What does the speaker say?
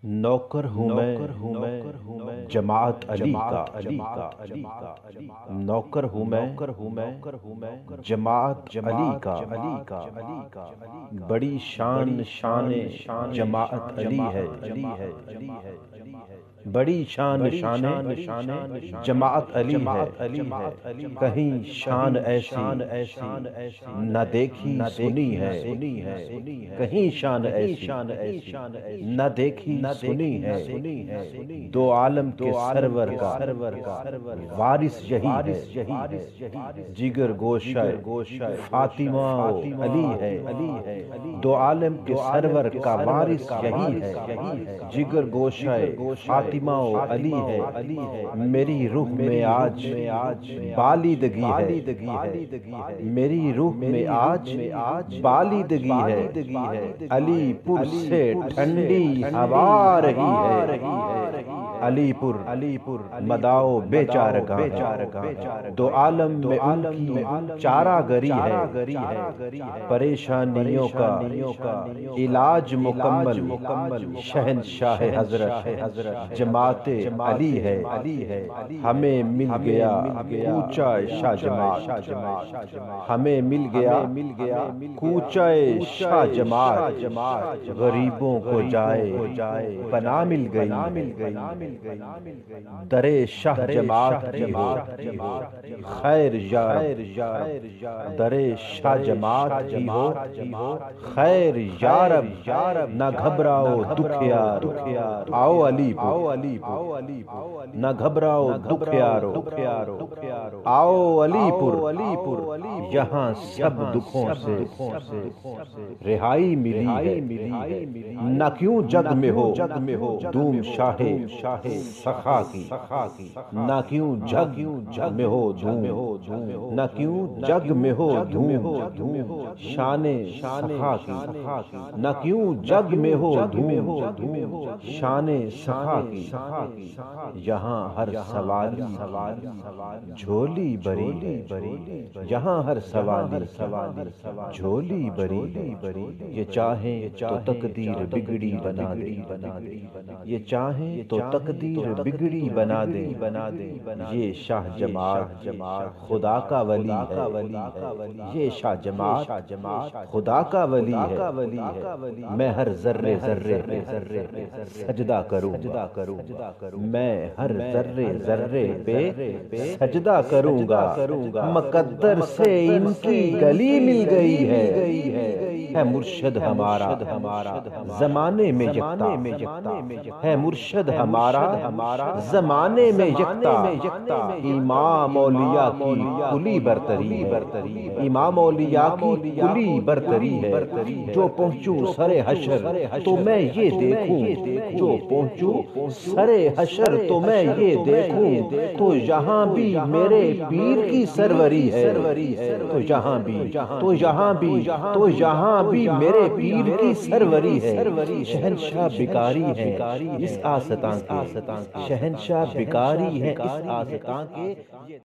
نوکر ہوں میں جماعت علی کا نوکر ہوں میں جماعت علی کا بڑی شان جماعت علی ہے بڑی شان جماعت علی ہے کہیں شان ایسی نہ دیکھی سنی ہے کہیں شان ایسی نہ دیکھی سنی ہے دو عالم کے سرور کا وارث یہی ہے جگر گوشہ فاطمہ علی ہے دو عالم کے سرور کا وارث یہی ہے جگر گوشہ فاطمہ علی ہے میری روح میں آج بالیدگی ہے میری روح میں آج بالیدگی ہے علی پور سے ٹھنڈی ہوا رہی ہے علی پور مداؤ بیچارہ دو عالم میں ان کی چارہ گری ہے پریشانیوں کا علاج مکمل شہنشاہ حضرت جماعت علی ہے ہمیں مل گیا کوچہ شاہ جماعت ہمیں مل گیا کوچہ شاہ جماعت غریبوں کو جائے پناہ مل گئی در شاہ جماعت کی ہو خیر یارب در شاہ جماعت کی ہو خیر یارب نہ گھبراؤ دکھیار آؤ علی نہ گھبراؤ دکھیارو آؤ علی پور یہاں سب دکھوں سے رہائی ملی ہے نہ کیوں جگ میں ہو دوم شاہ سخا کی نہ کیوں جگ میں ہو دوم نہ کیوں جگ میں ہو دوم شان سخا کی نہ کیوں جگ میں ہو دوم شان سخا کی یہاں ہر سوالی جھولی بری یہاں ہر سوالی جھولی بری یہ چاہیں تو تقدیر بگڑی بنا دے یہ چاہیں تو تقدیر بگڑی بنا دے یہ شاہ جماعت خدا کا ولی ہے یہ شاہ جماعت خدا کا ولی ہے میں ہر ذرے سجدہ کروں میں ہر ذرے پہ سجدہ کروں گا مقدر سے ان کی گلی مل گئی ہے مرشد ہمارا زمانے میں یکتا ہے مرشد ہمارا زمانے میں یکتا امام اولیاء کی کلی برتری امام اولیاء کی کلی برتری ہے جو پہنچوں سر حشر تو میں یہ دیکھوں جو پہنچوں سر حشر تو میں یہ دیکھوں تو یہاں بھی میرے پیر کی سروری ہے تو یہاں بھی میرے پیر کی سروری ہے شہنشاہ بکاری ہے اس آستاں کے شہنشاہ بکاری ہے اس آستاں کے